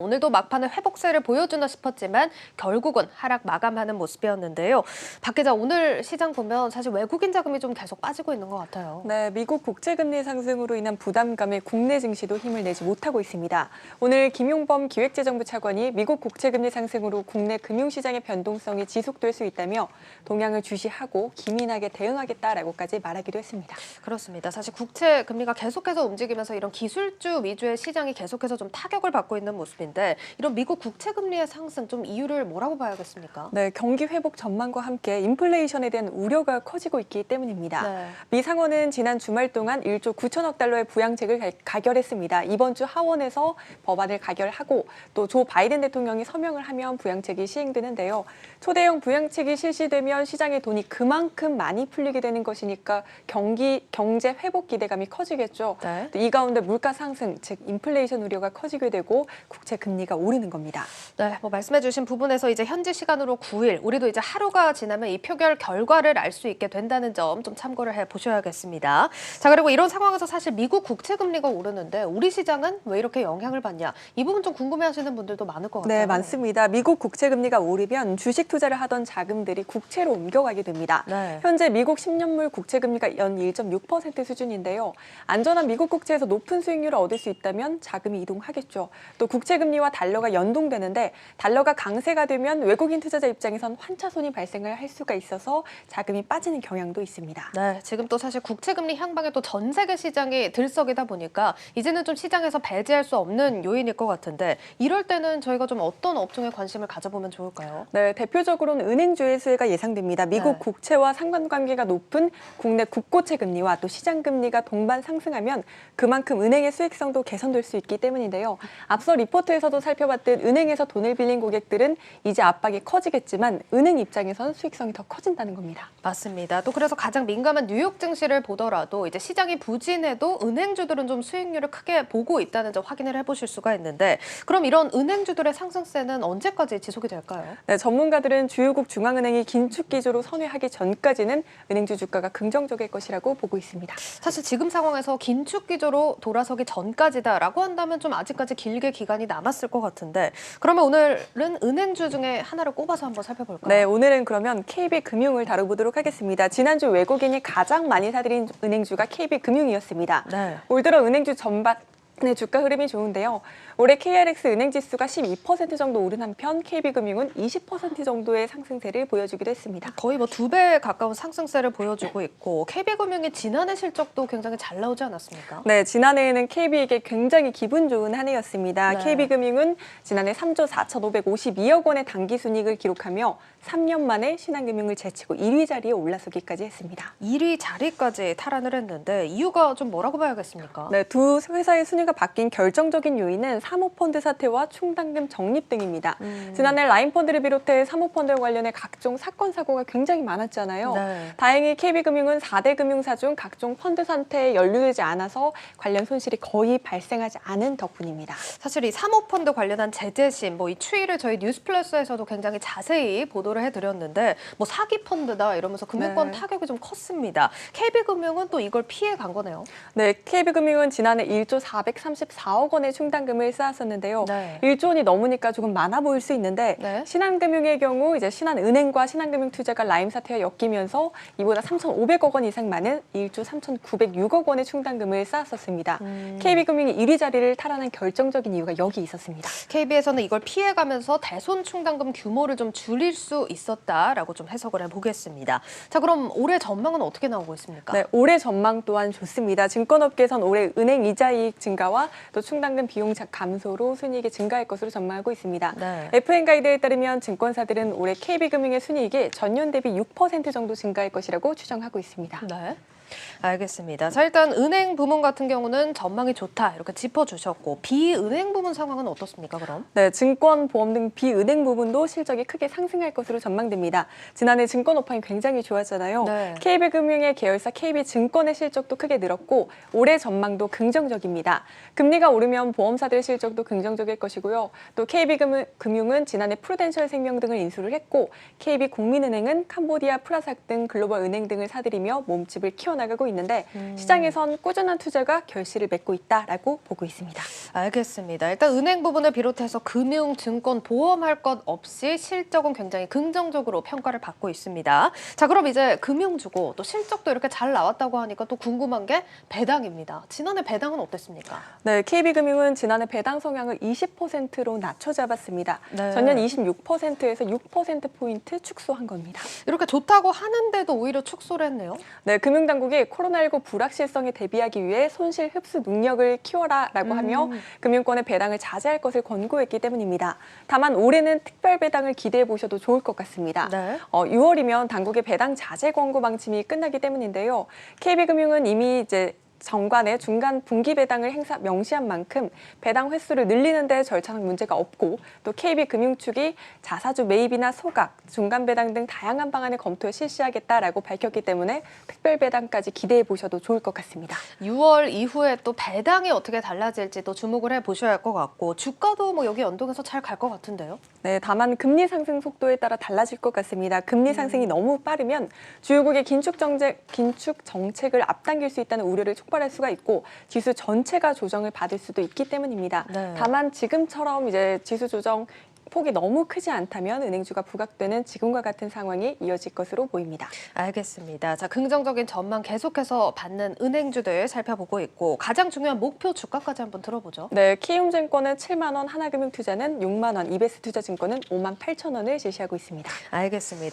오늘도 막판에 회복세를 보여주나 싶었지만 결국은 하락 마감하는 모습이었는데요. 박 기자, 오늘 시장 보면 사실 외국인 자금이 좀 계속 빠지고 있는 것 같아요. 네, 미국 국채금리 상승으로 인한 부담감에 국내 증시도 힘을 내지 못하고 있습니다. 오늘 김용범 기획재정부 차관이 미국 국채금리 상승으로 국내 금융시장의 변동성이 지속될 수 있다며 동향을 주시하고 기민하게 대응하겠다라고까지 말하기도 했습니다. 그렇습니다. 사실 국채 금리가 계속해서 움직이면서 이런 기술주 위주의 시장이 계속해서 좀 타격을 받고 있는 모습인데 이런 미국 국채 금리의 상승 좀 이유를 뭐라고 봐야겠습니까? 네, 경기 회복 전망과 함께 인플레이션에 대한 우려가 커지고 있기 때문입니다. 네. 미 상원은 지난 주말 동안 1조 9천억 달러의 부양책을 가결했습니다. 이번 주 하원에서 법안을 가결하고 또 조 바이든 대통령이 서명을 하면 부양책이 시행되는데요. 초대형 부양책이 실시되면 시장의 돈이 그만큼 많이 풀리게 되는 것이니까 경제 회복 기대감이 커지겠죠. 네. 이 가운데 물가 상승, 즉 인플레이션 우려가 커지게 되고 국채 금리가 오르는 겁니다. 네, 말씀해주신 부분에서 이제 현지 시간으로 9일, 우리도 이제 하루가 지나면 이 표결 결과를 알 수 있게 된다는 점 좀 참고를 해보셔야겠습니다. 자, 그리고 이런 상황에서 사실 미국 국채 금리가 오르는데 우리 시장은 왜 이렇게 영향을 받냐? 이 부분 좀 궁금해하시는 분들도 많을 것 같아요. 네, 많습니다. 미국 국채 금리가 오르면 주식 투자를 하던 자금들이 국채로 옮겨가게 됩니다. 네. 현재 미국 10년물 국채 금리가 연 1.6% 수준인데요. 안전한 미국 국채에서 높은 수익률을 얻을 수 있다면 자금이 이동하겠죠. 또 국채 금리와 달러가 연동되는데 달러가 강세가 되면 외국인 투자자 입장에선 환차손이 발생을 할 수가 있어서 자금이 빠지는 경향도 있습니다. 네, 지금 또 사실 국채 금리 향방에 또 전 세계 시장이 들썩이다 보니까 이제는 좀 시장에서 배제할 수 없는 요인일 것 같은데 이럴 때는 저희가 좀 어떤 업종에 관심을 가져보면 좋을까요? 네, 대표적으로는 은행주의 수혜가 예상됩니다. 미국 네. 국채와 상관관계가 높은 국내 국고채 금리와 또 시장 금리가 동반 상승하면 그만큼 은행의 수익성도 개선될 수 있기 때문인데요. 앞서 리포트에서도 살펴봤듯 은행에서 돈을 빌린 고객들은 이제 압박이 커지겠지만 은행 입장에선 수익성이 더 커진다는 겁니다. 맞습니다. 또 그래서 가장 민감한 뉴욕 증시를 보더라도 이제 시장이 부진해도 은행주들은 좀 수익률을 크게 보고 있다는 점 확인을 해보실 수가 있는데 그럼 이런 은행주들의 상승세는 언제까지 지속이 될까요? 네, 전문가들은 주요국 중앙은행이 긴축 기조로 선회하기 전까지는 은행주 주가가 긍정적일 것이라고 보고 있습니다. 사실 지금 상황에서 긴축 기조로 돌아서기 전까지다라고 한다면 좀 아직까지 길게 기간이 남았을 것 같은데 그러면 오늘은 은행주 중에 하나를 꼽아서 한번 살펴볼까요? 네, 오늘은 그러면 KB금융을 다뤄보도록 하겠습니다. 지난주 외국인이 가장 많이 사들인 은행주가 KB금융이었습니다. 네. 올 들어 은행주 전반의 주가 흐름이 좋은데요. 올해 KRX 은행지수가 12% 정도 오른 한편 KB금융은 20% 정도의 상승세를 보여주기도 했습니다. 거의 뭐 2배 가까운 상승세를 보여주고 있고 KB금융이 지난해 실적도 굉장히 잘 나오지 않았습니까? 네, 지난해에는 KB에게 굉장히 기분 좋은 한 해였습니다. 네. KB금융은 지난해 3조 4,552억 원의 당기순이익을 기록하며 3년 만에 신한금융을 제치고 1위 자리에 올라서기까지 했습니다. 1위 자리까지 탈환을 했는데 이유가 좀 뭐라고 봐야겠습니까? 네, 두 회사의 순위가 바뀐 결정적인 요인은 사모펀드 사태와 충당금 적립 등입니다. 지난해 라인펀드를 비롯해 사모펀드와 관련해 각종 사건, 사고가 굉장히 많았잖아요. 네. 다행히 KB금융은 4대 금융사 중 각종 펀드 사태에 연루되지 않아서 관련 손실이 거의 발생하지 않은 덕분입니다. 사실 이 사모펀드 관련한 제재심, 뭐 이 추이를 저희 뉴스플러스에서도 굉장히 자세히 보도를 해드렸는데 뭐 사기 펀드다 이러면서 금융권 네. 타격이 좀 컸습니다. KB금융은 또 이걸 피해 간 거네요. 네, KB금융은 지난해 1조 434억 원의 충당금을 쌓았었는데요. 네. 1조 원이 넘으니까 조금 많아 보일 수 있는데 네. 신한금융의 경우 이제 신한은행과 신한금융투자가 라임 사태와 엮이면서 이보다 3,500억 원 이상 많은 1조 3,906억 원의 충당금을 쌓았었습니다. KB금융이 1위 자리를 탈환한 결정적인 이유가 여기 있었습니다. KB에서는 이걸 피해가면서 대손 충당금 규모를 좀 줄일 수 있었다라고 좀 해석을 해보겠습니다. 자, 그럼 올해 전망은 어떻게 나오고 있습니까? 네, 올해 전망 또한 좋습니다. 증권업계에선 올해 은행 이자 이익 증가와 또 충당금 비용 감소로 순이익이 증가할 것으로 전망하고 있습니다. 네. FN 가이드에 따르면 증권사들은 올해 KB금융의 순이익이 전년 대비 6% 정도 증가할 것이라고 추정하고 있습니다. 네. 알겠습니다. 자, 일단 은행 부문 같은 경우는 전망이 좋다 이렇게 짚어주셨고 비은행 부문 상황은 어떻습니까 그럼? 네, 증권, 보험 등 비은행 부분도 실적이 크게 상승할 것으로 전망됩니다. 지난해 증권 업황이 굉장히 좋았잖아요. 네. KB금융의 계열사 KB증권의 실적도 크게 늘었고 올해 전망도 긍정적입니다. 금리가 오르면 보험사들의 실적도 긍정적일 것이고요. 또 KB금융은 지난해 프루덴셜 생명 등을 인수를 했고 KB국민은행은 캄보디아 프라삭 등 글로벌 은행 등을 사들이며 몸집을 키워나갑니다. 키워나가고 있는데 시장에선 꾸준한 투자가 결실을 맺고 있다라고 보고 있습니다. 알겠습니다. 일단 은행 부분을 비롯해서 금융, 증권, 보험할 것 없이 실적은 굉장히 긍정적으로 평가를 받고 있습니다. 자, 그럼 이제 금융주고 또 실적도 이렇게 잘 나왔다고 하니까 또 궁금한 게 배당입니다. 지난해 배당은 어땠습니까? 네, KB금융은 지난해 배당 성향을 20%로 낮춰 잡았습니다. 네. 전년 26%에서 6%포인트 축소한 겁니다. 이렇게 좋다고 하는데도 오히려 축소를 했네요. 네, 금융당국이 코로나19 불확실성에 대비하기 위해 손실 흡수 능력을 키워라라고 하며 금융권의 배당을 자제할 것을 권고했기 때문입니다. 다만 올해는 특별 배당을 기대해 보셔도 좋을 것 같습니다. 네. 6월이면 당국의 배당 자제 권고 방침이 끝나기 때문인데요. KB금융은 이미 이제 정관의 중간 분기 배당을 명시한 만큼 배당 횟수를 늘리는 데 절차상 문제가 없고 또 KB금융 측이 자사주 매입이나 소각, 중간 배당 등 다양한 방안을 검토해 실시하겠다라고 밝혔기 때문에 특별 배당까지 기대해 보셔도 좋을 것 같습니다. 6월 이후에 또 배당이 어떻게 달라질지 또 주목을 해보셔야 할 것 같고 주가도 뭐 여기 연동해서 잘 갈 것 같은데요. 네, 다만 금리 상승 속도에 따라 달라질 것 같습니다. 금리 상승이 너무 빠르면 주요국의 긴축 정책을 앞당길 수 있다는 우려를 촉발할 수가 있고 지수 전체가 조정을 받을 수도 있기 때문입니다. 네. 다만 지금처럼 이제 지수 조정 폭이 너무 크지 않다면 은행주가 부각되는 지금과 같은 상황이 이어질 것으로 보입니다. 알겠습니다. 자, 긍정적인 전망 계속해서 받는 은행주들 살펴보고 있고 가장 중요한 목표 주가까지 한번 들어보죠. 네, 키움증권은 7만 원, 하나금융투자는 6만 원, 이베스투자증권은 5만 8천 원을 제시하고 있습니다. 알겠습니다.